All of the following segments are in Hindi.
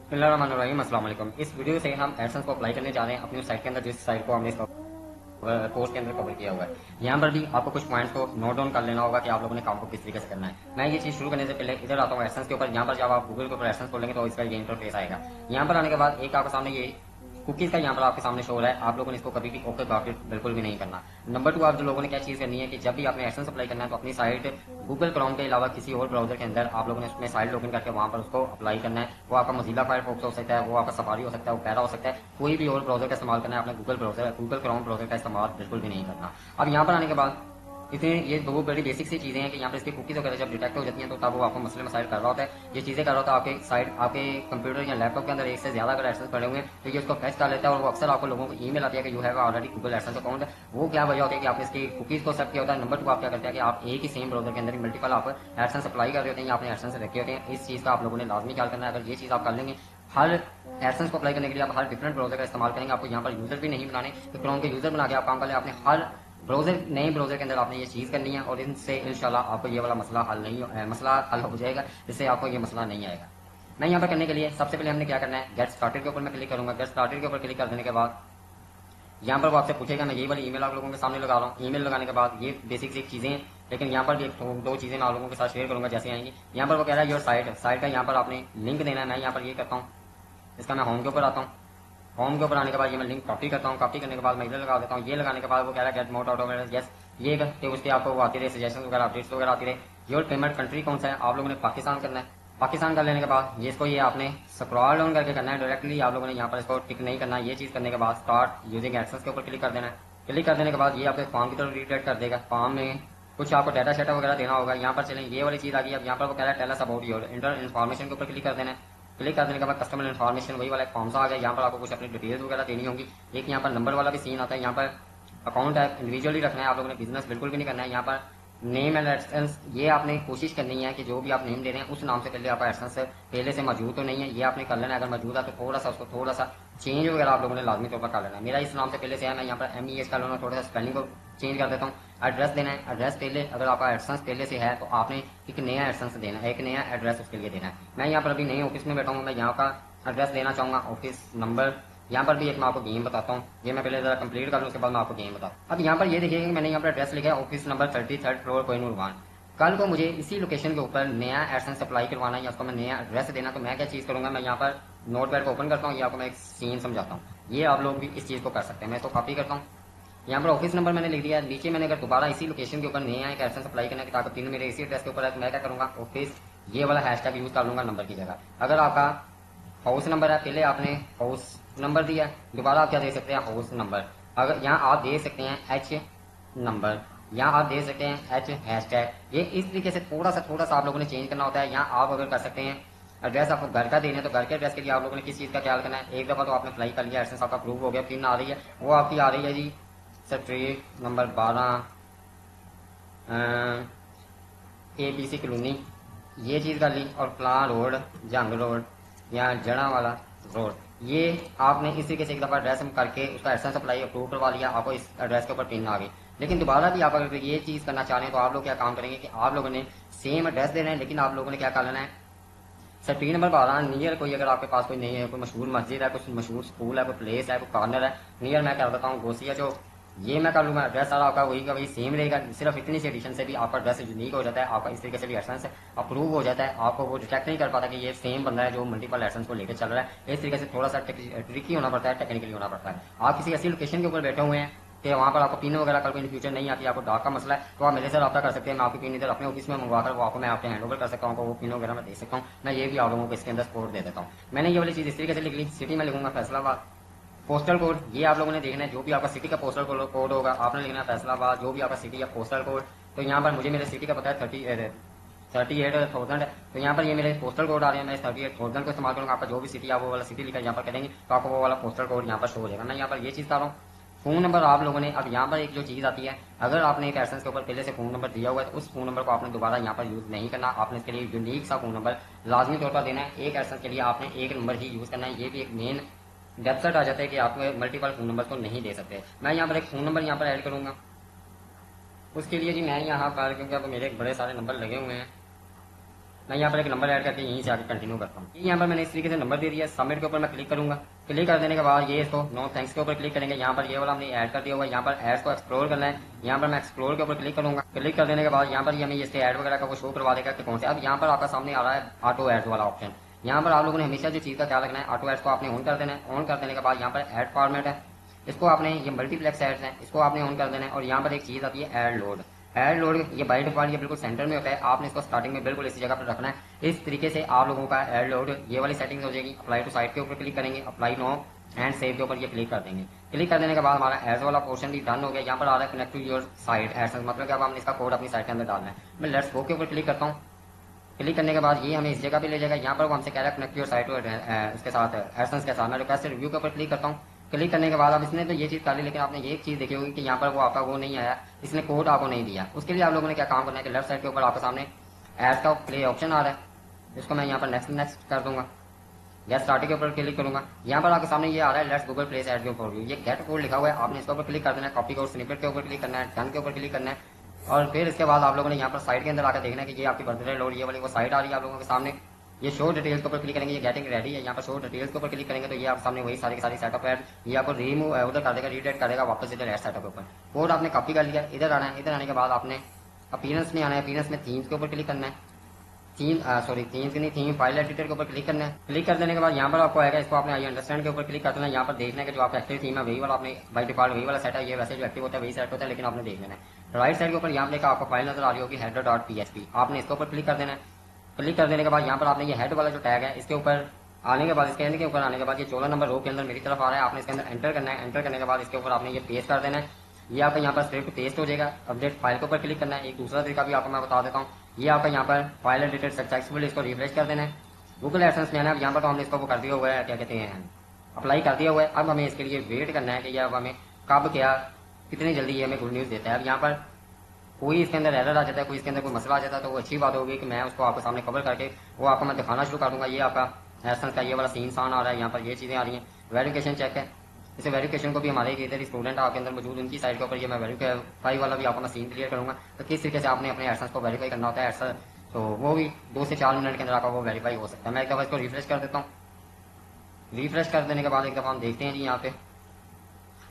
बिस्मिल्लाहिर्रहमानिर्रहीम। अस्सलाम वालेकुम। इस वीडियो से हम एडसेंस को अप्लाई करने जा रहे हैं अपनी साइट के अंदर, जिस साइट को हमने इस कोर्स के अंदर कवर किया हुआ है। यहाँ पर भी आपको कुछ पॉइंट्स को नोट डाउन कर लेना होगा कि आप लोगों ने काम को किस तरीके से करना है। मैं ये चीज शुरू करने से पहले इधर आता हूँ एडसेंस के ऊपर। यहाँ पर जब आप गूगल के ऊपर एडसेंस खोलेंगे तो इसका ये इंटरफेस आएगा। यहाँ पर आने के बाद एक आपके सामने ये कुकीज का यहाँ पर आपके सामने शो हो रहा है। आप लोगों ने इसको कभी भी ओके बिल्कुल भी नहीं करना। नंबर 2, आप जो लोगों ने क्या चीज करनी है कि जब भी आपने एडसेंस अप्लाई करना है तो अपनी साइट गूगल क्रोम के अलावा किसी और ब्राउजर के अंदर आप लोगों ने उसमें साइट लॉगिन करके वहां पर उसको अप्लाई करना है। वो आपका मोजिला फायरफॉक्स हो सकता है, वो आपका सफारी हो सकता है, वो पैरा हो सकता है, कोई भी और ब्राउजर का इस्तेमाल करना है। आपने गूगल क्रोम ब्राउजर का इस्तेमाल बिल्कुल भी नहीं करना। अब यहाँ पर आने के बाद इसमें ये दो बड़ी बेसिक सी चीजें हैं कि यहाँ पर इसकी कुकीज वगैरह जब डिटेक्ट हो जाती हैं तो तब वो आपको मसले मसाइल कर रहा होता है। ये चीजें कर रहा होता है आपके साइड आपके कंप्यूटर या लैपटॉप के अंदर एक से ज्यादा अगर एडसेंस पड़े हुए हैं तो ये उसको फैच कर लेता है और वो अक्सर आपको लोगों को ईमेल आती है कि you have already Google AdSense account. वो क्या वजह होती है कि आपने इसकी कुकीज को सेट किया होता है। नंबर 2, आप क्या करते हैं कि आप एक ही सेम ब्राउजर के अंदर मल्टीपल आप एडसेंस अप्लाई कर रहे होते हैं या आपने एडसेंस रखे होते हैं। इस चीज का आप लोगों ने लाजमी ख्याल करना है। अगर ये चीज आप कर लेंगे, हर एडसेंस को अप्लाई करने के लिए आप हर डिफरेंट ब्राउजर का इस्तेमाल करेंगे। आपको यहाँ पर यूजर भी नहीं बनाने कि क्रोम के यूजर बना के आप काम कर ले। आपने हर नए ब्राउजर के अंदर आपने ये चीज करनी है और इनसे इंशाल्लाह आपको ये वाला मसला हल हो जाएगा, जिससे आपको ये मसला नहीं आएगा। मैं यहाँ पर करने के लिए सबसे पहले हमने क्या करना है, गेट स्टार्टेड के ऊपर मैं क्लिक करूंगा। गेट स्टार्टेड के ऊपर क्लिक कर देने के बाद यहाँ पर वो आपसे पूछेगा। मैं यही वाली ईमेल आप लोगों के सामने लगा रहा हूँ। ईमेल लगाने के बाद ये बेसिक सी चीजें हैं, लेकिन यहाँ पर भी दो चीजें मैं आप लोगों के साथ शेयर करूंगा जैसे आएंगी। यहाँ पर वो कह रहा है योर साइट का यहाँ पर आपने लिंक देना है। मैं यहाँ पर ये करता हूँ, इसका मैं होम के ऊपर आता हूँ। होम के ऊपर आने के बाद ये मैं लिंक कॉपी करता हूँ। कॉपी करने के बाद मैं इधर लगा देता हूँ। ये लगाने के बाद वो कह रहा है गेट मोड ऑटोमेटेड यस। ये करके उसके आपको वो आती रहे सजेशन वगैरह अपडेट्स वगैरह आती रहे। योर पेमेंट कंट्री कौन सा है, आप लोगों ने पाकिस्तान करना है। पाकिस्तान कर लेने के बाद ये इसको ये आपने स्क्रॉल डाउन करके करना है डायरेक्टली। आप लोगों ने यहाँ पर इसको टिक नहीं करना। ये चीज करने के बाद स्टार्ट यूजिंग एडसेंस के ऊपर क्लिक कर देना है। क्लिक कर देने के बाद ये आपके फॉर्म की तरफ रिडायरेक्ट कर देगा। फॉर्म में कुछ आपको डाटा शेटा वगैरह देना होगा। यहाँ पर चलें, ये वाली चीज आ गई। अब यहाँ पर वो कह रहा है tell us about your inter information के ऊपर क्लिक कर देना है। क्लिक कर देने के बाद कस्टमर इन्फॉर्मेशन वही वाला फॉर्म सा आ गया। यहाँ पर आपको कुछ अपनी डिटेल्स वगैरह देनी होगी। एक यहाँ पर नंबर वाला भी सीन आता है। यहाँ पर अकाउंट है इंडिविजुअली रखना है। आप लोगों ने बिजनेस बिल्कुल भी नहीं करना है। यहाँ पर नेम एंड एडसेंस ये आपने कोशिश करनी है कि जो भी आप नेम दे रहे हैं उस नाम से पहले आपका एडसेंस पहले से मौजूद तो नहीं है, ये आपने कर लेना है। अगर मौजूद है तो थोड़ा सा उसको थोड़ा सा चेंज वगैरह आप लोगों ने लाजमी तौर पर कर लेना है। मेरा इस नाम से पहले से है, मैं यहाँ पर MES कर लूँगा, थोड़ा सा स्पेलिंग को चेंज कर देता हूँ। एड्रेस देना है। एड्रेस पहले अगर आपका एडसेंस पहले से है तो आपने एक नया एडसेंस देना है, एक नया एड्रेस उसके लिए देना है। मैं यहाँ पर अभी नए ऑफिस में बैठा हूँ, मैं यहाँ का एड्रेस देना चाहूंगा, ऑफिस नंबर। यहाँ पर भी एक मैं आपको गेम बताता हूँ। ये मैं पहले जरा कंप्लीट कर लूँ, उसके बाद मैं आपको गेम बताऊँ। अब यहाँ पर ये देखिए कि मैंने यहाँ पर एड्रेस लिखा है office number 33rd floor Kohinoor 1। कल को मुझे इसी लोकेशन के ऊपर नया एडसेंस अप्लाई करवाना है या उसको मैं नया एड्रेस देना, तो मैं क्या चीज करूंगा, मैं यहाँ पर नोट पैड को ओपन करता हूँ। ये आपको मैं एक सीन समझाता हूँ। ये आप लोग भी इस चीज को कर सकते हैं। मैं इसको कॉपी करता हूँ। यहाँ पर ऑफिस नंबर मैंने लिख दिया। नीचे मैंने अगर दोबारा इसी लोकेशन के ऊपर नया एक एडसेंस अप्लाई करना है ताकि पिन मेरे इसी एड्रेस के ऊपर है, तो मैं क्या करूंगा, ऑफिस ये वाला हैशटैग यूज कर लूंगा नंबर की जगह। अगर आपका हाउस नंबर है, पहले आपने हाउस नंबर दिया, दोबारा आप क्या दे सकते हैं, हाउस नंबर। अगर यहाँ आप दे सकते हैं H नंबर, यहाँ आप दे सकते हैं H हैशटैग। ये इस तरीके से थोड़ा सा आप लोगों ने चेंज करना होता है। यहाँ आप अगर कर सकते हैं एड्रेस आपको घर का देना है तो घर के एड्रेस के लिए आप लोगों ने किस चीज का ख्याल करना है। एक दफा तो आपने अप्लाई कर लिया, एडसेंस आपका अप्रूव हो गया, पिन आ रही है, वो आपकी आ रही है जी स्ट्रीट नंबर 12 ABC कॉलोनी, ये चीज कर ली। और प्लान रोड, जंग रोड या जड़ा वाला रोड, ये आपने इस तरीके से एक दफा एड्रेस करके उसका एडसेंस अप्लाई अप्रूव करवा लिया, आपको इस एड्रेस के ऊपर पिन आ गई। लेकिन दोबारा भी आप अगर ये चीज करना चाह रहे हैं तो आप लोग क्या काम करेंगे कि आप लोगों ने सेम एड्रेस दे रहे हैं, लेकिन आप लोगों ने क्या कर लेना है, स्ट्रीट नंबर 12 नियर कोई अगर आपके पास कोई नहीं है, कोई मशहूर मस्जिद है, कुछ मशहूर स्कूल है, कोई प्लेस है, कोई कॉर्नर है, नियर मैं कर देता हूँ गोसिया चौक। ये मैं कर लूंगा। एड्रेस सारा आपका वही का वही सेम रहेगा। सिर्फ इतनी सी एडिशन से भी आपका एड्रेस यूनिक हो जाता है, आपका इस तरीके से भी एडसेंस अप्रूव हो जाता है। आपको वो डिटेक्ट नहीं कर पाता कि ये सेम बंदा है जो मल्टीपल एडसेंस को लेकर चल रहा है। इस तरीके से थोड़ा सा ट्रिकी होना पड़ता है, टेक्निकली होना पड़ता है। आप किसी ऐसी लोकेशन के ऊपर बैठे हुए हैं कि वहाँ पर आपको पिन वगैरह कल को इन फ्यूचर नहीं आती, आपको डाक का मसला है, तो आप मेरे से रब्ता कर सकते हैं। मैं आपकी पिन इधर अपने ऑफिस में मंगवाकर वो आपको मैं आपके हैंड ओवर कर सकता हूँ, वो पिन वगैरह मैं दे सकता हूँ। मैं ये भी आप लोगों को इसके अंदर सपोर्ट दे देता हूँ। मैंने ये वाली चीज इस तरीके से लिख ली। सिटी में लिखूंगा फैसलाबाद। पोस्टल कोड ये आप लोगों ने देखना है, जो भी आपका सिटी का पोस्टल कोड होगा आपने लिखना है फैसलाबाद, जो भी आपका सिटी या पोस्टल कोड। तो यहाँ पर मुझे मेरे सिटी का पता है 38,000 है, तो यहाँ पर ये मेरे पोस्टल कोड आ रहे हैं। मैं 38,000 को इस्तेमाल करूंगा। आपका जो भी सिटी है वो वाला सिटी लिखा यहाँ पर करेंगे तो आपको वो वाला पोस्टल कोड यहाँ पर शो हो जाएगा। मैं यहाँ पर ये चीज कर रहा हूँ। फोन नंबर आप लोगों ने, अब यहाँ पर एक जो चीज आती है, अगर आपने एक एडसेंस के ऊपर पहले से फोन नंबर दिया हुआ है तो उस फोन नंबर को आपने दोबारा यहाँ पर यूज नहीं करना। आपने इसके लिए यूनिक सा फोन नंबर लाजमी तौर पर देना है। एक एडसेंस के लिए आपने एक नंबर ही यूज करना है। ये भी एक मेन वेबसाइट आ जाता है कि आप मल्टीपल फोन नंबर को नहीं दे सकते। मैं यहाँ पर एक फोन नंबर यहाँ पर ऐड करूंगा। उसके लिए जी मैं यहाँ पर, क्योंकि अब मेरे बड़े सारे नंबर लगे हुए हैं, मैं यहाँ पर एक नंबर ऐड करके यहीं से आगे कंटिन्यू करता हूँ। यहाँ पर मैंने इस तरीके से नंबर दे दिया, सबमिट के ऊपर मैं क्लिक करूंगा। क्लिक कर देने के बाद ये इसको नो थैंक्स के ऊपर क्लिक करेंगे। यहाँ पर ये वाला हमने ऐड कर दिया हुआ है, यहाँ पर एड्स को एक्सप्लोर करना है। यहाँ पर मैं एक्सप्लोर के ऊपर क्लिक करूंगा। क्लिक कर देने के बाद यहाँ पर हमें इसके ऐड वगैरह का वो शो करवा देगा कि कौन से। अब यहाँ पर आपका सामने आ रहा है ऑटो एड्स वाला ऑप्शन। यहाँ पर आप लोगों ने हमेशा जो चीज का ख्याल रखना है, ऑटो एड्स को आपने ऑन कर देना है। ऑन कर देने के बाद यहाँ पर ऐड फॉर्मेट है, इसको आपने, ये मल्टीप्लेक्स एड्स है, इसको आपने ऑन कर देना है। और यहाँ पर एक चीज आती है ऐड लोड। ऐड लोड ये बाय डिफॉल्ट ये बिल्कुल सेंटर में होता है, आपने इसको स्टार्टिंग में बिल्कुल इसी जगह पर रखना है। इस तरीके से आप लोगों का ऐड लोड ये वाली सेटिंग्स हो जाएगी। अप्लाई टू साइट के ऊपर क्लिक करेंगे, अप्लाई नो एंड सेव के ऊपर ये क्लिक कर देंगे। क्लिक कर देने के बाद हमारा एड्स वाला पोर्शन भी डन हो गया। यहाँ पर आ रहा है connect to your site AdSense, मतलब कि अब हमने इसका कोड अपनी साइट के अंदर डालना है। मैं लेट्स गो के ऊपर क्लिक करता हूँ। क्लिक करने के बाद ये हमें इस जगह पे ले जाएगा। यहाँ पर वो हमसे कह रहा है कनेक्ट योर साइट इसके साथ एडसेंस के साथ। मैं रिक्वेस्ट रिव्यू के ऊपर क्लिक करता हूँ। क्लिक करने के बाद अब इसने तो ये चीज कर ली, लेकिन आपने ये एक चीज देखी होगी कि यहाँ पर वो आपका वो नहीं आया, इसने कोड आपको नहीं दिया। उसके लिए आप लोगों ने क्या काम करना है कि लेफ्ट साइड के ऊपर आपके सामने एड का प्ले ऑप्शन आ रहा है, इसको मैं यहाँ पर नेक्स्ट नेक्स्ट कर दूंगा। गेट स्टार्टिंग के ऊपर क्लिक करूंगा। यहाँ पर आपके सामने ये आ रहा है let's Google place ad for you, ये गेट कोड लिखा हुआ है, आपने इसके ऊपर क्लिक कर देना है। कॉपी कोड स्निपेट के ऊपर क्लिक करना है, डन के ऊपर क्लिक करना है। और फिर इसके बाद आप लोगों ने यहाँ पर साइट के अंदर आकर देखना है कि ये आपकी बर्थडे लोड ये वाली वो साइट आ रही है आप लोगों के सामने। ये शो डिटेल्स के ऊपर क्लिक करेंगे, ये गेटिंग रेडी है। यहाँ पर शो डिटेल्स के ऊपर क्लिक करेंगे तो ये आप सामने वही सारी की सारी सेटअप ऐड ये आपको रिमूव उधर कर देगा, रीडेट करेगा वापस इधर ऐड सेटअप के ऊपर। कोड आपने कॉपी कर लिया, इधर आना है। इधर आने के बाद आपने अपीयरेंस में आना है, अपीयरेंस में थीम्स के ऊपर क्लिक करना है। थीम्स की नहीं, थीम फाइल एडिटर के ऊपर क्लिक करना है। क्लिक कर देने के बाद यहाँ पर आपको आएगा, इसको आपने आई अंडरस्टैंड के ऊपर क्लिक कर देना है। यहाँ पर देखना है कि जो आपका एक्टिव थीम है वही वाला आपने बाय डिफॉल्ट वही वाला सेट है। ये वैसे जो एक्टिव होता है वही सेट होता है, लेकिन आपने देख लेना है। राइट साइड के ऊपर यहाँ पे आपको फाइल नजर आ रही होगी header.php, आपने इसके ऊपर क्लिक कर देना है। क्लिक कर देने के बाद यहाँ पर आपने ये हेड वाला जो टैग है इसके ऊपर आने के बाद, इसके एंड के ऊपर आने के बाद ये 14 नंबर रो के अंदर मेरी तरफ आ रहा है, आपने इसके अंदर एंटर करना है। एंटर करने के बाद इसके ऊपर आपने ये पेस्ट कर देना है। ये आपका यहाँ पर स्क्रिप्ट पेस्ट हो जाएगा। अपडेट फाइल के ऊपर क्लिक करना है। एक दूसरा तरीका भी आपको मैं बता देता हूँ। ये आपका यहाँ पर फाइल एडिटेड सक्सेसफुल, इसको रिफ्रेश कर देना है। गूगल एडसेंस में आना है। यहाँ पर तो हमने इसको वो कर दिया हुआ है, क्या कहते हैं, अप्लाई कर दिया हुआ है। अब हमें इसके लिए वेट करना है कि ये अब हमें कब क्या कितनी जल्दी ये हमें गुड न्यूज़ देता है। अब यहाँ पर कोई इसके अंदर एरर आ जाता है, कोई इसके अंदर कोई मसला आ जाता है, तो वो अच्छी बात होगी कि मैं उसको आपके सामने कवर करके वो आपको मैं दिखाना शुरू कर दूंगा। ये आपका एडसेंस का ये वाला सीन सान आ रहा है, यहाँ पर ये चीज़ें आ रही हैं। वेरिफिकेशन चेक है, इसे वेरिफिकेशन को भी हमारे इधर स्टूडेंट आपके अंदर मौजूद उनकी साइड के ऊपर ये मैं वेरीफाई वाला भी आपको मैं सीन क्लियर करूंगा। तो किस तरीके से आपने अपने एडसेंस को वेरीफाई करना होता है एडसेंस, तो वो भी 2 से 4 मिनट के अंदर आपका वो वेरीफाई हो सकता है। मैं एक दफ़ा इसको रिफ्रेश कर देता हूँ। रिफ्रेश कर देने के बाद एक दफ़ा हम देखते हैं जी यहाँ पे।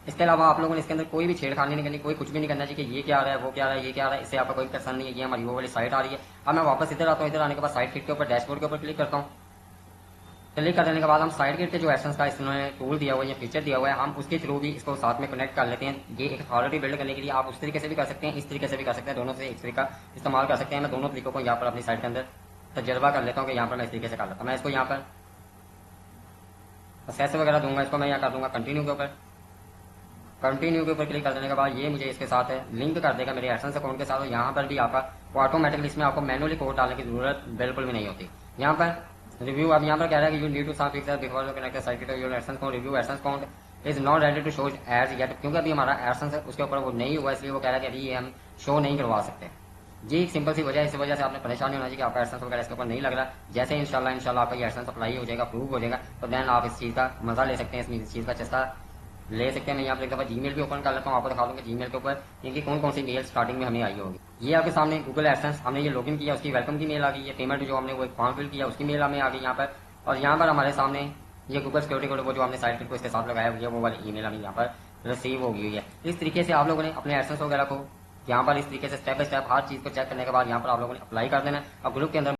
इसके अलावा आप लोगों ने इसके अंदर कोई भी छेड़खानी नहीं करनी, कोई कुछ भी नहीं करना चाहिए कि ये क्या आ रहा है वो क्या आ रहा है ये क्या आ रहा है, इससे आपका कोई कंसर्न नहीं है। ये हमारी वो वाली साइट आ रही है। अब मैं वापस इधर आता हूँ। इधर आने के बाद साइट किट के ऊपर डैशबोर्ड के ऊपर क्लिक करता हूँ। क्लिक कर देने के बाद हम साइड किट के जो एडसेंस का इन्होंने टूल दिया हुआ है या फीचर दिया हुआ है, हम उसके थ्रू भी इसको साथ में कनेक्ट कर लेते हैं। ये एक अथॉरिटी बिल्ड करने के लिए आप उस तरीके से भी कर सकते हैं, इस तरीके से भी कर सकते हैं, दोनों से एक तरीका इस्तेमाल कर सकते हैं। मैं दोनों तरीकों को यहाँ पर अपनी साइट के अंदर तजर्बा कर लेता हूँ कि यहाँ पर मैं इस तरीके से कर लेता हूँ। मैं इसको यहाँ पर एक्सेस वगैरह दूंगा, इसको मैं यहाँ कर दूंगा कंटिन्यू के ऊपर। कंटिन्यू के ऊपर क्लिक कर देने के बाद ये मुझे इसके साथ लिंक कर देगा मेरे एडसेंस अकाउंट के साथ। और यहाँ पर भी आपका ऑटोमेटिकली इसमें आपको मैनुअली कोड डालने की जरूरत बिल्कुल भी नहीं होती। यहाँ पर रिव्यू अब यहाँ पर कह रहा है कि you need to some feature before you connect site to your AdSense account, review AdSense account is not ready to show as yet, क्योंकि अभी हमारा एडसेंस है उसके ऊपर वो नहीं हुआ, इसलिए वो कह रहा है कि अभी हम शो नहीं करवा सकते। जी एक सिंपल सी वजह है, इस वजह से आपने परेशानी होना चाहिए कि आपका एडसेंस वगैरह इसके ऊपर नहीं लग रहा। जैसे इंशाल्लाह आपका ये एडसेंस अप्लाई हो जाएगा, अप्रूव हो जाएगा, तो देन आप इस चीज़ का मजा ले सकते हैं, इस चीज़ का चस्का ले सकते हैं। मैं यहाँ पर एक दफ़ा जीमेल भी ओपन कर लेता हूँ, आपको दिखा दूंगा जीमेल के ऊपर इनकी कौन कौन सी मेल स्टार्टिंग में हमें आई होगी। ये आपके सामने गूगल एडसेंस, हमने ये लॉगिन किया उसकी वेलकम की मेल आ गई, ये पेमेंट जो हमने वो फॉर्म फिल किया उसकी मेल हमें आ गई यहाँ पर। और यहाँ पर हमारे सामने ये गूगल सिक्योरिटी कोड वो जो हमने साइट को इसके साथ लगाया हुआ है वो वाली ईमेल हमें यहाँ पर रिसीव हो गई है। इस तरीके से आप लोगों ने अपने एडसेंस वगैरह को यहाँ पर इस तरीके से स्टेप बाय स्टेप हर चीज़ को चेक करने के बाद यहाँ पर आप लोगों ने अप्लाई कर देना है। अब ग्रुप के अंदर